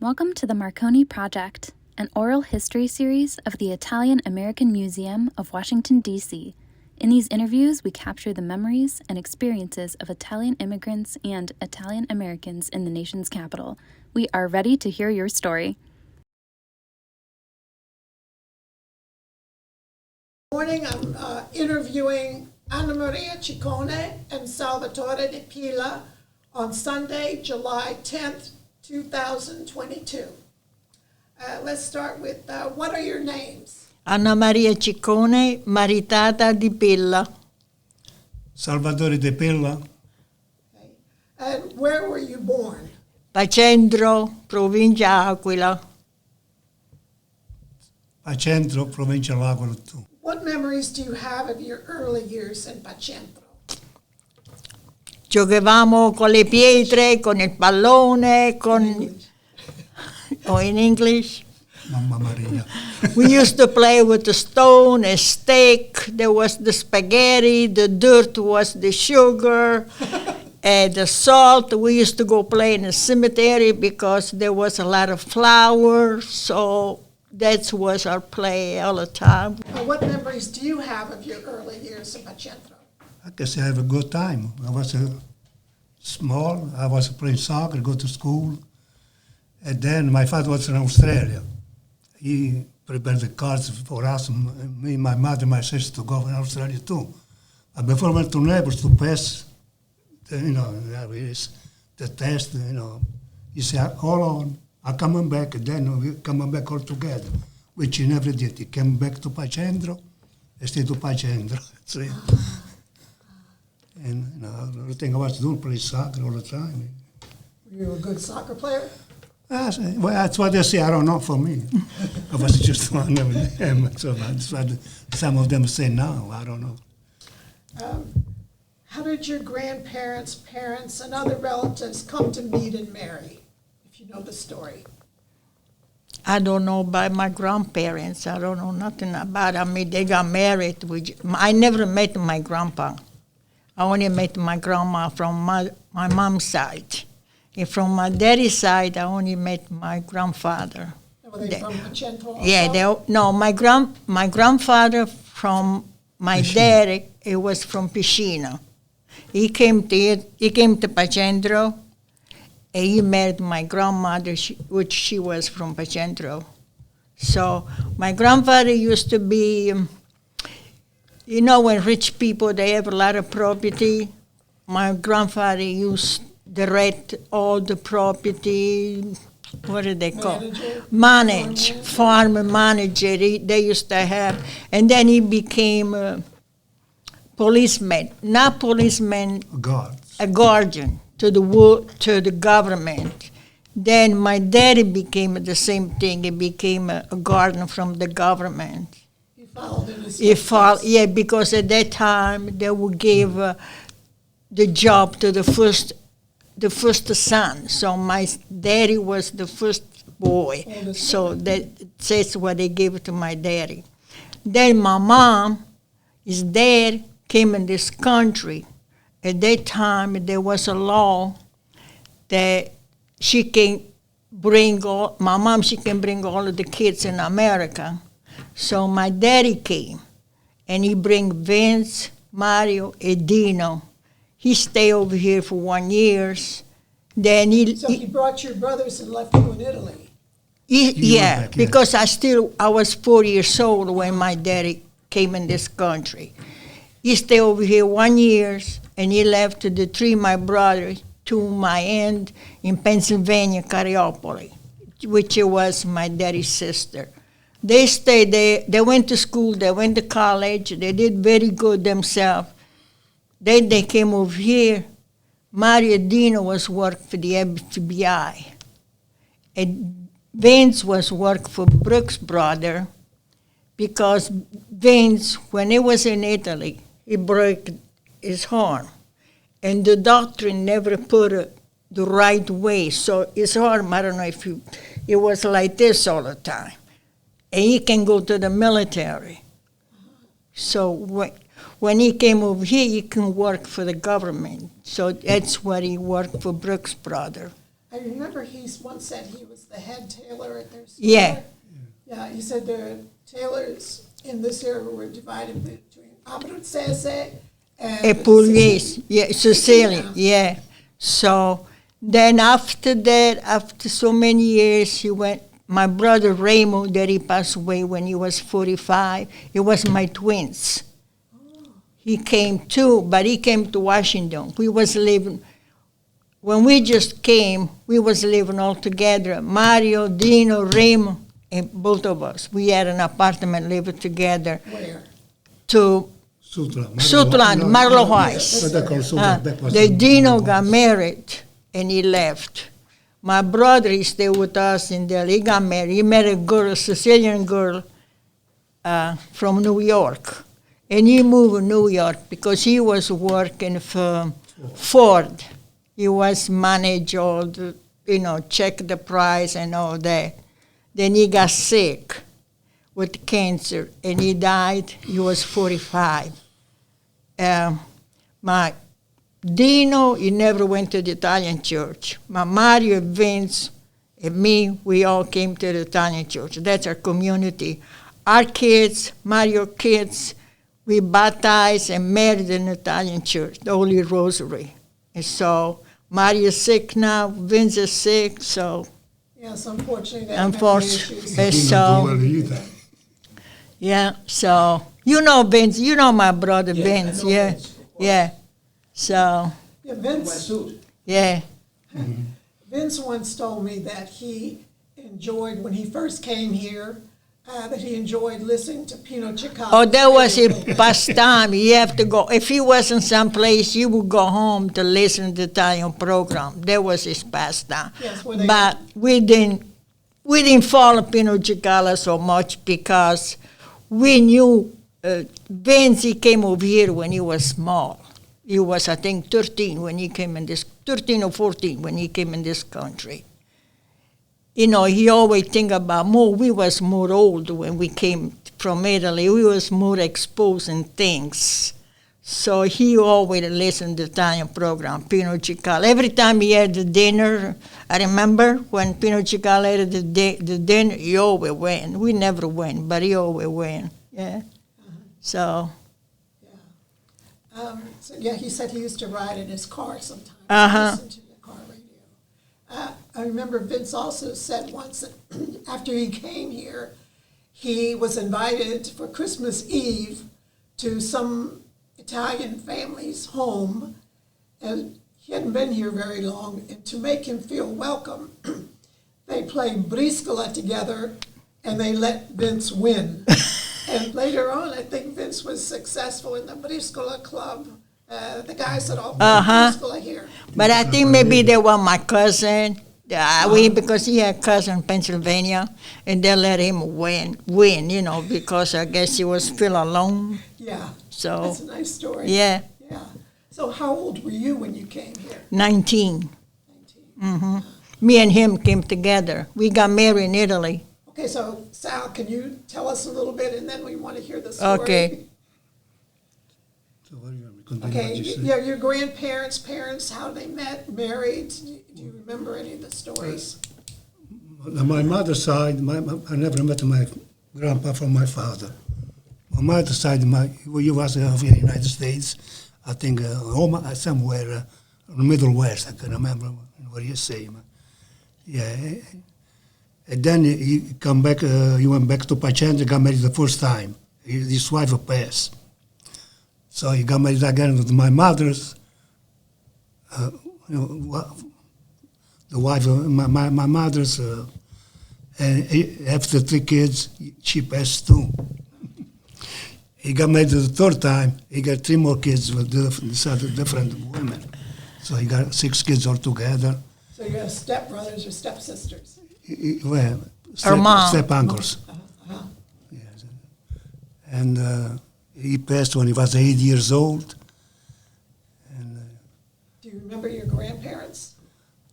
Welcome to the Marconi Project, an oral history series of the Italian American Museum of Washington, D.C. In these interviews, we capture the memories and experiences of Italian immigrants and Italian Americans in the nation's capital. We are ready to hear your story. Morning, I'm interviewing Anna Maria Ciccone and Salvatore DiPilla on Sunday, July 10th, 2022. Let's start with, what are your names? Anna Maria Ciccone, maritata DiPilla. Salvatore DiPilla. Okay. And where were you born? Pacentro, provincia Aquila. Centro, provincia L'Aquila too. What memories do you have of your early years in Pacentro? Giocavamo con le pietre, con il pallone, con... in English? Mamma Maria. We used to play with the stone, a stick, there was the spaghetti, the dirt was the sugar, and the salt. We used to go play in the cemetery because there was a lot of flowers, so that was our play all the time. What memories do you have of your early years in Pacentro? I guess I have a good time. I was small, I was playing soccer, go to school. And then my father was in Australia. He prepared the cards for us, me, my mother, my sister, to go in Australia too. But before I went to Naples to pass, the test, he said, hold on, I'm coming back, and then we're coming back all together, which he never did. He came back to Pacentro, and stayed to Pacentro. That's it. And the thing I was doing, play soccer all the time. Were you a good soccer player? Well, that's what they say. I don't know for me. I was just one of them. So that's what some of them say now. I don't know. How did your grandparents, parents, and other relatives come to meet and marry, if you know the story? I don't know about my grandparents. I don't know nothing about them. I mean, they got married. I never met my grandpa. I only met my grandma from my mom's side. And from my daddy's side, I only met my grandfather. Were they from Pacentro also? Yeah, my grandfather from my daddy, it was from Facchina. He came to Pacentro, and he married my grandmother, which she was from Pacentro. So my grandfather used to be, when rich people, they have a lot of property. My grandfather used to rent all the property, what do they call it? Farm manager, they used to have. And then he became a policeman, not policeman, a guardian to the government. Then my daddy became the same thing. He became a guardian from the government. He followed in his footsteps. Yeah, because at that time they would give the job to the first son. So my daddy was the first boy. So that's what they gave to my daddy. Then my mom, his dad, came in this country. At that time, there was a law that she can bring all of the kids in America. So my daddy came, and he bring Vince, Mario, and Dino. He stayed over here for 1 year. Then So he brought your brothers and left you in Italy? Yeah, because I was 4 years old when my daddy came in this country. He stayed over here 1 year, and he left the three my brothers to my aunt in Pennsylvania, Cariopoli, which was my daddy's sister. They stayed there. They went to school. They went to college. They did very good themselves. Then they came over here. Mario Dino was working for the FBI. And Vince was working for Brooks' brother because Vince, when he was in Italy, he broke his arm. And the doctor never put it the right way. So his arm, I don't know if it was like this all the time. And he can go to the military. So when he came over here, he can work for the government. So that's what he worked for Brooks' brother. I remember he once said he was the head tailor at their store. Yeah. Yeah, he said the tailors in this area were divided between Abruzzese and Pugliese, yeah, Sicilian, Facchina. yeah. So then after that, after so many years, he went. My brother Raymond, that he passed away when he was 45. It was my twins. He came too, but he came to Washington. We was living. When we just came, we was living all together. Mario, Dino, Raymond, and both of us. We had an apartment living together. Where? To Sutherland, Marlow Heights. The Dino got married and he left. My brother is still with us in there. He got married. He met a girl, a Sicilian girl from New York. And he moved to New York because he was working for Ford. He was manage all the, check the price and all that. Then he got sick with cancer and he died. He was 45. My Dino, he never went to the Italian church. My Mario, Vince, and me, we all came to the Italian church. That's our community. Our kids, Mario kids, we baptized and married in the Italian church, the Holy Rosary. And so Mario's sick now, Vince is sick, so Yes, unfortunately, that unfortunately, issues. so yeah, so you know Vince, you know my brother Vince, yeah, yeah. So Yeah, Vince. yeah, Vince once told me that he enjoyed, when he first came here, that he enjoyed listening to Pino Ciccone. oh, that was his pastime. You have to go. If he wasn't someplace, you would go home to listen to the Italian program. That was his pastime. Yes, where they- But we didn't follow Pino Ciccone so much because we knew Vince, he came over here when he was small. He was, I think, 13 when he came in this, 13 or 14 when he came in this country. He always think about more. We was more old when we came from Italy. We was more exposed in things. So he always listened to the Italian program, Pino Ciccone. Every time he had the dinner, I remember when Pino Ciccone had the dinner, he always went. We never went, but he always went. Yeah. So. So, yeah, he said he used to ride in his car sometimes. Listen to the car radio. I remember Vince also said once that after he came here, he was invited for Christmas Eve to some Italian family's home, and he hadn't been here very long, and to make him feel welcome, they played briscola together, and they let Vince win. And later on, I think Vince was successful in the briscola club. The guys that all played briscola here. But I think maybe they were my cousin. Because he had a cousin in Pennsylvania, and they let him win, because I guess he was feel alone. Yeah, So, that's a nice story. yeah, Yeah. So how old were you when you came here? 19. 19. Me and him came together. We got married in Italy. Okay, so Sal, can you tell us a little bit, and then we want to hear the story? Okay. So what do you want me to continue Okay, what you said? your grandparents, parents, how they met, married. Do you remember any of the stories? On my mother's side, I never met my grandpa from my father. On my mother's side, he was in the United States, I think somewhere in the Middle West, I can remember what you say. Yeah. And then he come back, he went back to Pacenta, got married the first time. His wife passed. So he got married again with my mother's, the wife of my mother's, and after 3 kids, she passed too. He got married the third time, he got 3 more kids with different women. So he got 6 kids altogether. So you have stepbrothers or stepsisters? Well, mom. step uncles. Yes. And he passed when he was 8 years old. And Do you remember your grandparents?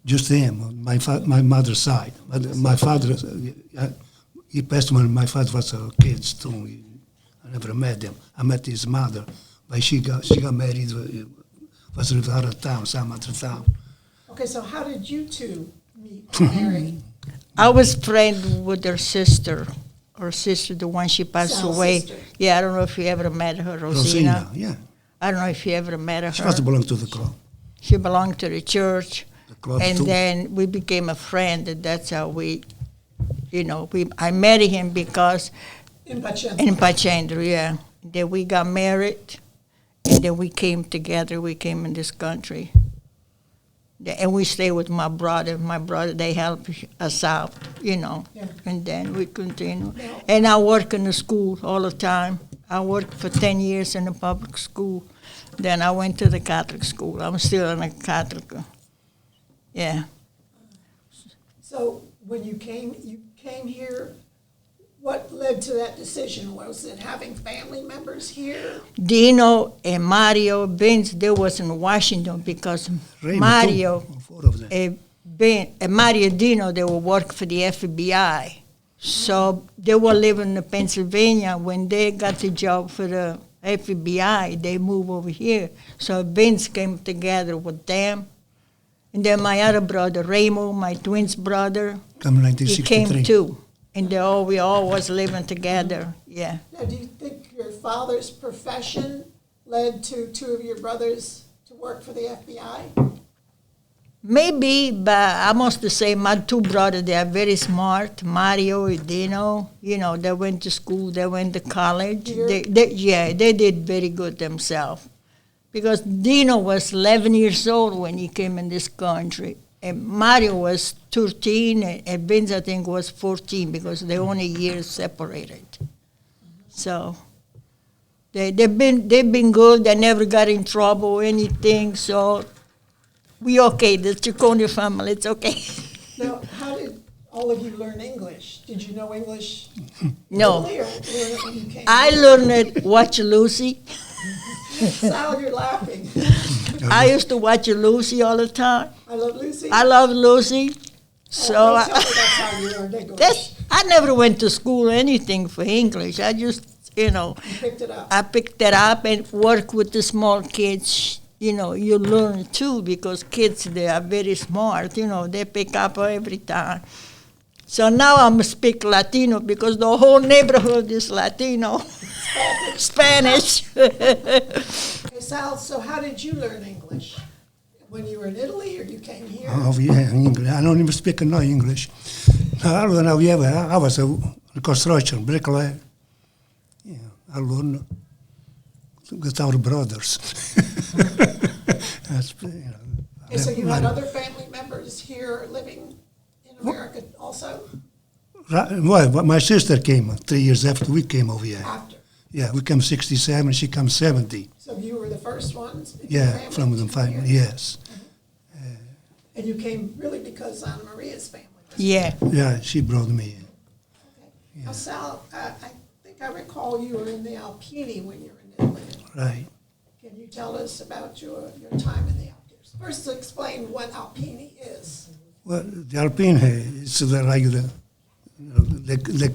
just him, my mother's side. My father, he passed when my father was a kid too. I never met him. I met his mother, but she got married. Was out of town, some other town. Okay, so how did you two meet Mary? I was friends with her sister, the one she passed Sal's away. sister. Yeah, I don't know if you ever met her, Rosina. Yeah. I don't know if you ever met her. She must belong to the club. She belonged to the church. The club And too. then we became a friend, and that's how I met him because In Pachenta. in Pachendo, yeah. Then we got married, and then we came together. We came in this country, and we stayed with my brother. My brother, they helped us out, Yeah. And then we continue. Now- And I work in the school all the time. I worked for 10 years in the public school. Then I went to the Catholic school. I'm still in a Catholic. Yeah. So when you came here, what led to that decision? Was it having family members here? Dino and Mario, Vince, they was in Washington because Raymond, Mario, too. 4 of them. Mario Dino, they were working for the FBI. So they were living in Pennsylvania. When they got the job for the FBI, they moved over here. So Vince came together with them. And then my other brother, Ramo, my twins brother, Come in he 1963. came too. And we all was living together, yeah. Now, do you think your father's profession led to 2 of your brothers to work for the FBI? Maybe, but I must say my 2 brothers, they are very smart. Mario and Dino, they went to school, they went to college. Here? They did very good themselves. Because Dino was 11 years old when he came in this country. And Mario was 13, and Vince, I think, was 14, because they're only years separated. So they've been good. They never got in trouble or anything. So we okay. The Ciccone family, it's okay. Now, how did all of you learn English? Did you know English? No. Early, or learn it when you came? I learned it, watch Lucy. Sal, you're laughing. I used to watch Lucy all the time. I love Lucy. I love Lucy. So Don't tell me that's how you learned English. I never went to school or anything for English. I just, You picked it up. I picked it up and work with the small kids. You learn too, because kids, they are very smart. They pick up every time. So now I'm speak Latino because the whole neighborhood is Latino, Spanish. Hey, Sal, so how did you learn English? When you were in Italy, or you came here? Oh, yeah, English. I don't even speak no English. I don't know, I was a construction bricklayer. Yeah, I learned with our brothers. That's, And so you had other family members here living in America also? Well, my sister came 3 years after we came over here. After? Yeah, we came 67, she came 70. So you were the first ones in your Yeah, family from to the come family, here? yes. And you came really because Anna Maria's family was Yeah. Yeah, she brought me in. Okay. Now, Sal, I think I recall you were in the Alpini when you were in Italy. Right. Can you tell us about your time in the Alpini? First, explain what Alpini is. Well, the Alpine is like they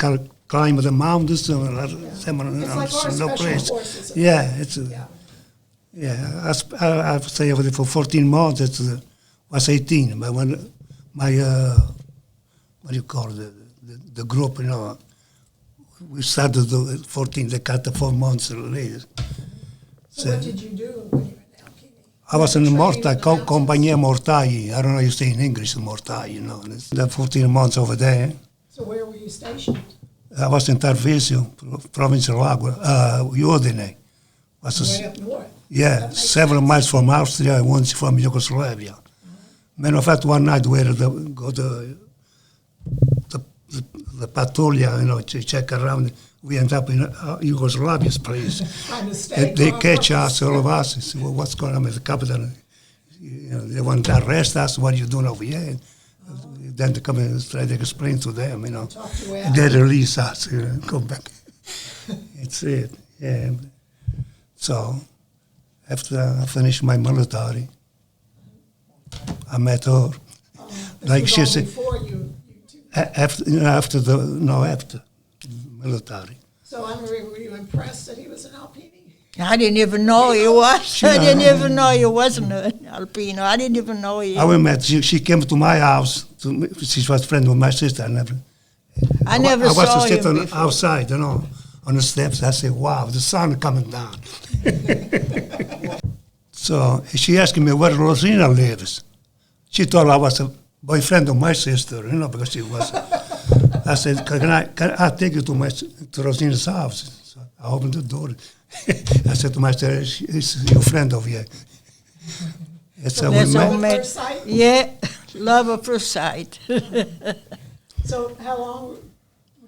climb the mountains. It's like our special forces. Yeah, it's Yeah. yeah. I stayed over there for 14 months. It was 18, but when my what do you call it, the group, we started the 14. They cut the 4 months later. So what did you do when you were in the Alpini? I was in the Trained Mortai, in the mountains? Compagnia Mortai. I don't know you say in English, Mortai, It's the 14 months over there. So where were you stationed? I was in Tarvisio, province of Udine. Way up north. Yeah, That makes 7 sense. miles from Austria and 1 from Yugoslavia. Matter of fact, one night we had to go to the patrulla, to check around. We ended up in Yugoslavia's place. Kind of stayed They on catch purpose. us, all of us. And say, well, what's going on with the captain? They want to arrest us. What are you doing over here? And then they come and try to explain to them, Talk to And they release us, come back. It's it, yeah. So, after I finished my military, I met her. This Like was she all said, before you two. after military. So Anna Maria, were you impressed that he was an Alpini? I didn't even know he was. I didn't even know he wasn't an Alpino. I didn't even know he I met, she came to my house She was friend with my sister. I never was saw him sitting before. outside, on the steps. I said, wow, the sun coming down. So she asked me where Rosina lives. She thought I was a boyfriend of my sister, because she was. I said, can I take you to Rosina's house? So I opened the door. I said to my sister, she's your friend over here. That's how we That's all met. met. First sight? Yeah, love at first sight. So how long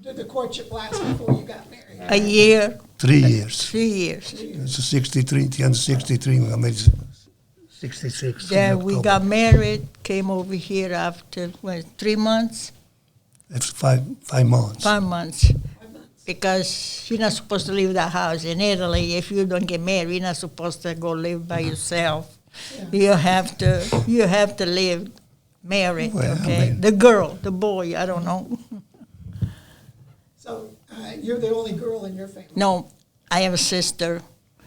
did the courtship last before you got married? A year, 3 years. 3 years. It's 63, the end of 63, we got married 66. in Then we October. got married, came over here after, 3 months? That's 5 months. 5 months. Because you're not supposed to leave the house. In Italy, if you don't get married, you're not supposed to go live by yourself. Yeah. You have to live married, Well, I okay? mean- The girl, the boy, I don't know. So you're the only girl in your family? No, I have a sister.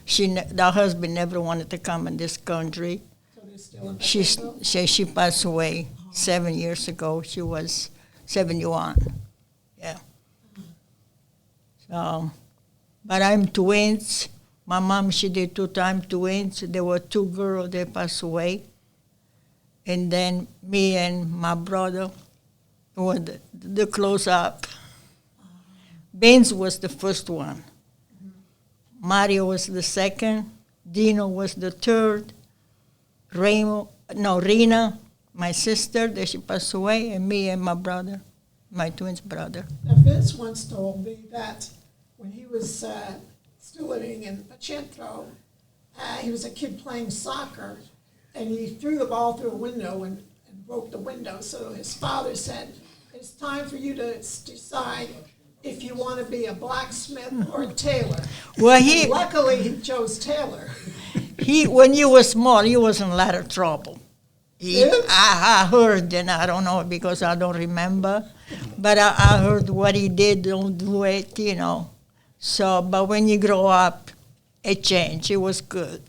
The husband never wanted to come in this country. So they're still in She's, Mexico? she passed away 7 years ago. She was 71. Yeah. So, but I'm twins. My mom, she did 2 twins. There were 2 girls, they passed away. And then me and my brother were the close up. Benz was the first one. Mario was the second. Dino was the third. Rena, my sister, that she passed away, and me and my brother, my twins brother. Now, Vince once told me that when he was still living in Pacentro, he was a kid playing soccer, and he threw the ball through a window and broke the window. So his father said, it's time for you to decide if you want to be a blacksmith or a tailor. Well, Luckily, he chose tailor. when he was small, he was in a lot of trouble. Yes? I heard, and I don't know because I don't remember, but I heard what he did, don't do it, So, but when you grow up, it changed. He was good.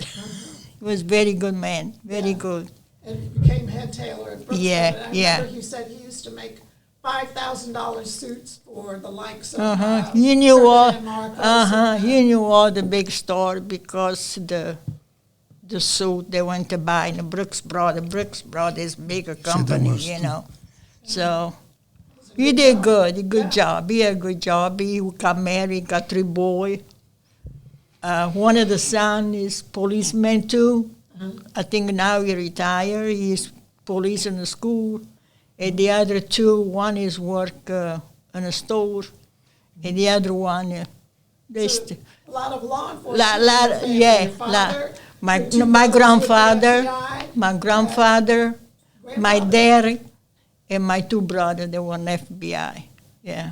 He was very good man, very good. And he became head tailor in Brooklyn. Yeah, And I yeah. remember he said he used to make $5,000 suits for the likes of You knew all. Ferdinand Marcos. You knew all the big stores because the suit they went to buy in the Brooks Brothers bigger company, So he did good, a good job. He had a good job. He got married, got 3 boys. One of the sons is policeman too. I think now he retired. He's police in the school. And the other 2, one is work in a store, and the other one, So, a lot of law enforcement. in your family. Your father, my your 2 my brothers grandfather, with the FBI, my grandfather, my grandfather. dad, and my 2 brothers. They were in FBI. Yeah,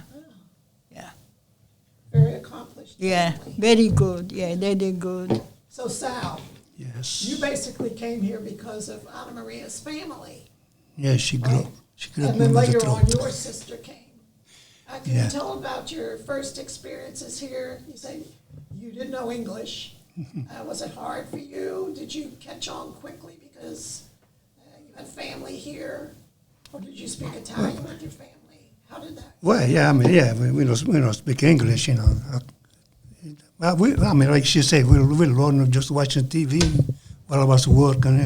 Very accomplished. yeah, family. very good. Yeah, they did good. So Sal, Yes. you basically came here because of Anna Maria's family. Yeah, she grew up And then with the later on, throat. your sister came. Can Yeah. you tell about your first experiences here? You say you didn't know English. Was it hard for you? Did you catch on quickly because you had family here? Or did you speak Italian with your family? How did that? Well, yeah, we don't speak English, Well, like she said, we learned just watching TV while I was working,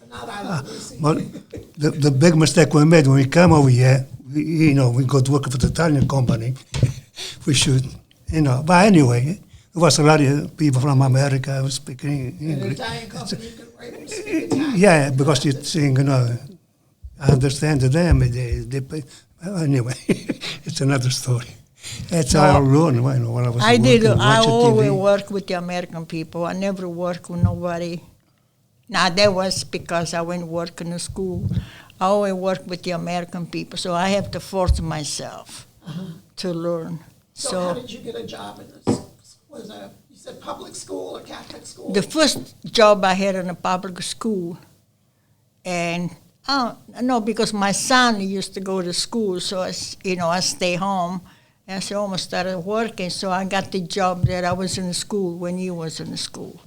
Not I Lucy. But the big mistake we made when we came over here, we got working for the Italian company. We should, But anyway, there was a lot of people from America who speaking In an English. Italian company, you were able to speak Italian. Yeah, because you think, I understand them. They pay. Well, anyway, it's another story. That's how I learned when I was I working, did. I watching always TV. work with the American people. I never work with nobody. Now that was because I went work in the school. I always work with the American people, so I have to force myself to learn. So how did you get a job in this? You said public school or Catholic school? The first job I had in a public school, and no, because my son used to go to school, so I stay home. And so I almost started working, so I got the job that I was in the school when he was in the school.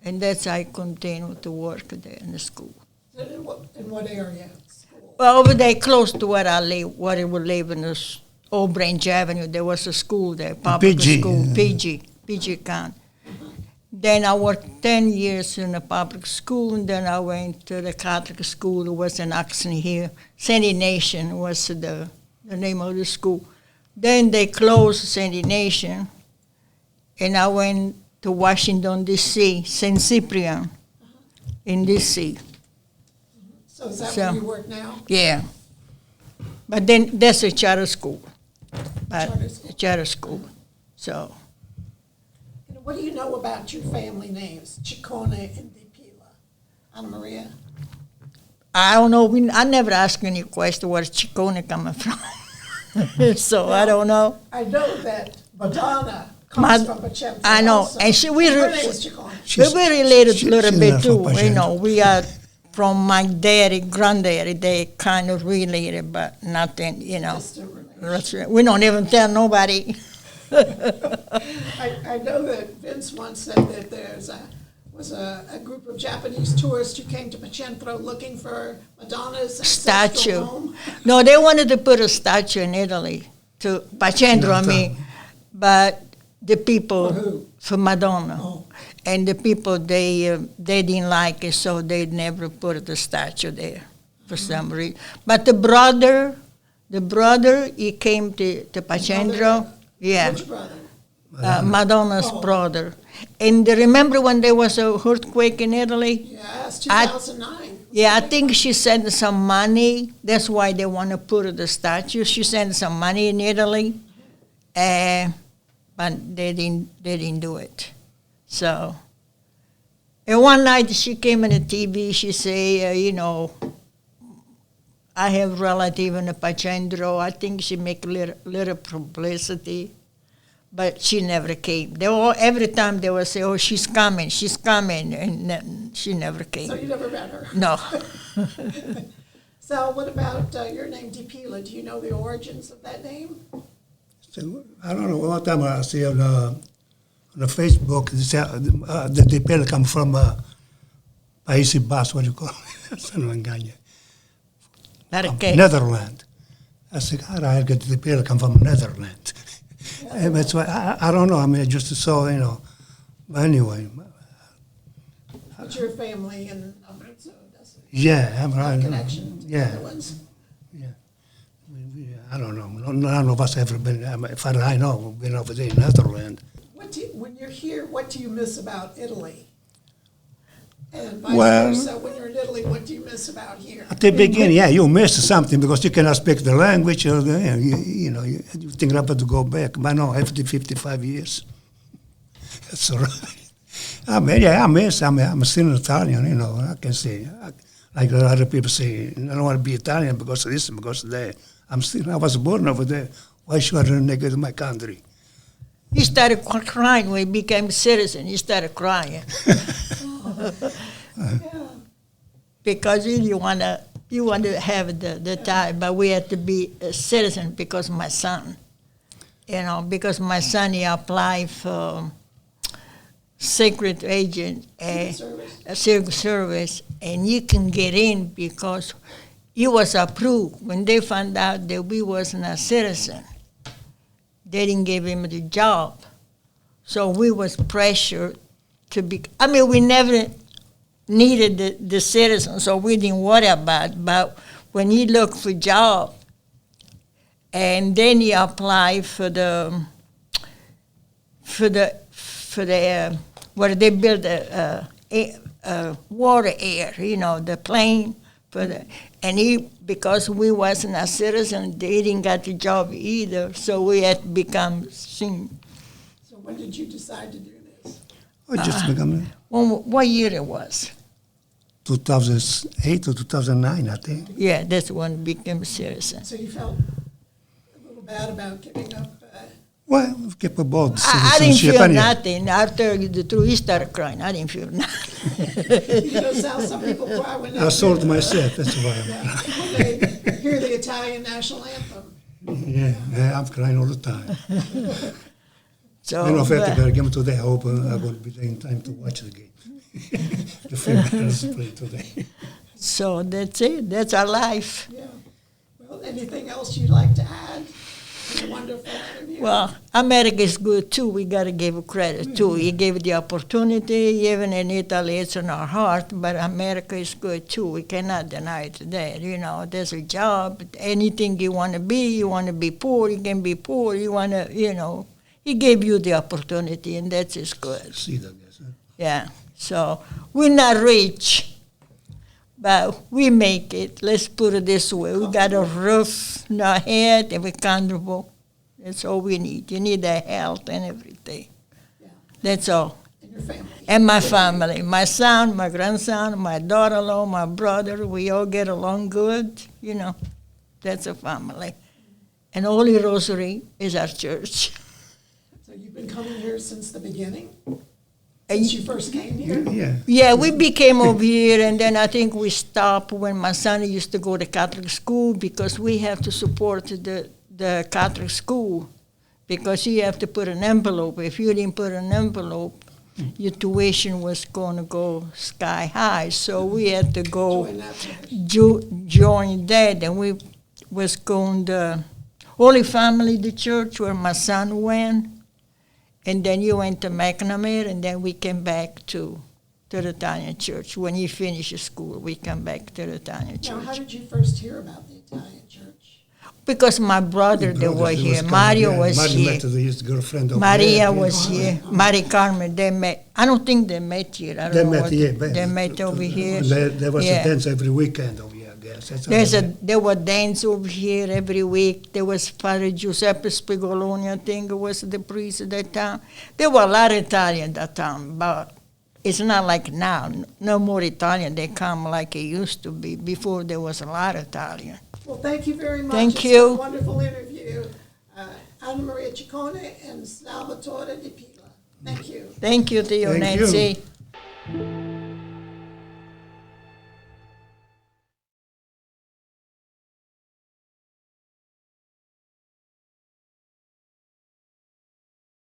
And that's how I continued to work there in the school. In what area of school? Well, over there, close to where I live, where I would live in this Old Branch Avenue, there was a school there, public PG, school, yeah. PG County. Then I worked 10 years in a public school, and then I went to the Catholic school. It was in Oxney here. Sandy Nation was the name of the school. Then they closed Sandy Nation, and I went to Washington, D.C., St. Cyprian in D.C. So is that where you work now? Yeah. But then that's a charter school. Charter school. Charter school. So, And what do you know about your family names, Ciccone and DiPilla? Anna Maria? I don't know. I never asked any question where Ciccone coming from. So I don't know. I know that Madonna comes from Pachemto. I know. Also. And Her name is Ciccone. we related a little she's bit not too. from You know, Pachemto. we are from my daddy, granddaddy. They kind of related, but nothing, you know. Just a relation. That's right. We don't even tell nobody. I know that Vince once said that was a group of Japanese tourists who came to Pachemto looking for Madonna's ancestral Statue. home. No, they wanted to put a statue in Italy to Pachendro, I mean, but the people For who? for Madonna, Oh. and the people they didn't like it, so they never put the statue there for some reason. But the brother, he came to Pachendro, Brother? yeah, Which brother? Madonna's Oh. brother. And remember when there was a earthquake in Italy? Yes, 2009. Yeah, I think she sent some money. That's why they want to put the statue. She sent some money in Italy, but they didn't do it. So, and one night she came on the TV. She say, you know, I have relative in the Pachendro. I think she make little publicity, but she never came. Every time they would say, "Oh, she's coming," and then she never came. So you never met her. No. So what about your name, DiPilla? Do you know the origins of that name? So, I don't know. One time I see on the Facebook, the DiPilla come from Paesi Bassi, what do you call it? Se non ingagna. Okay. Netherlands. I said, I get the DiPilla come from Netherlands. And that's why, I don't know, I mean, I just saw, you know, but anyway. But your family in Abruzzo doesn't Yeah, I'm have right. connection to the other ones. I don't know. None of us ever been, as far as I know, we've been over there in Netherlands. When you're here, what do you miss about Italy? And vice Well- versa, when you're in Italy, what do you miss about here? At the beginning, yeah, you miss something because you cannot speak the language, or you know, you think about to go back. But no, after 55 years, that's all right. I mean, yeah, I miss. I'm still Italian, you know. I can say, like a lot of people say, I don't want to be Italian because of this and because of that. I was born over there. Why should I negate my country? He started crying when he became a citizen. He started crying Yeah. because you want to have the time, but we had to be a citizen because my son, you know, because my son he applied for secret agent, Secret Service, and you can get in because he was approved. When they found out that we wasn't a citizen, they didn't give him the job. So we was pressured to be, I mean, we never needed the citizen, so we didn't worry about it. But when he looked for job, and then he applied for the where they build a water air, you know, the plane for the, and he, because we wasn't a citizen, they didn't get the job either, so we had to become senior. So when did you decide to do this? I just become What year it was? 2008 or 2009, I think. Yeah, that's when I became a citizen. So you felt a little bad about giving up? Well, we kept about I didn't citizenship feel anyhow. nothing. I'll tell you the truth, he started crying. I didn't feel nothing. You know, some people cry when they I sold hear myself, that's why when they hear the Italian national anthem. I'm crying all the time. So, In fact, but- I game today. I hope I will be there in time to watch the game. The Finlanders play today. So that's it. That's our life. Yeah. Well, anything else you'd like to add to the wonderful interview? Well, America is good too. We got to give credit too. He gave the opportunity, even in Italy, it's in our heart, but America is good too. We cannot deny it that. You know, there's a job. Anything you want to be poor, you can be poor. You want to, you know, he gave you the opportunity, and that is good. See that, yes. Yeah. So we're not rich, but we make it. Let's put it this way. We got a roof on our head and we're comfortable. That's all we need. You need the health and everything. Yeah. That's all. And your family. And my family, my son, my grandson, my daughter-in-law, my brother, we all get along good. You know, that's a family. And Holy Rosary is our church. So you've been coming here since the beginning? And Since you first came here? Yeah. Yeah, we became over here, and then I think we stopped when my son used to go to Catholic school because we have to support the Catholic school because you have to put an envelope. If you didn't put an envelope, your tuition was going to go sky high. So we had to go Join that church. join that, and we was going to Holy Family, the church where my son went. And then you went to McNamara, and then we came back to the Italian church. When he finished school, we come back to the Italian Now, how church. did you first hear about the Italian church? Because my brother, they were here. Mario was Mario here. met his girlfriend over Maria there. was here. Maria Carmen, they met. I don't think they met here. I don't They know met what- here. They met over here. There was Yeah. a dance every weekend over here, I guess. There were dance over here every week. There was Father Giuseppe Spigoloni, I think was the priest at that time. There were a lot of Italian at that time, but it's not like now. No more Italian. They come like it used to be. Before there was a lot of Italian. Well, thank you very much. Thank It's you. been a wonderful interview. Anna Maria Ciccone and Salvatore DiPilla. Thank you. Thank you to you, Thank you. Nancy.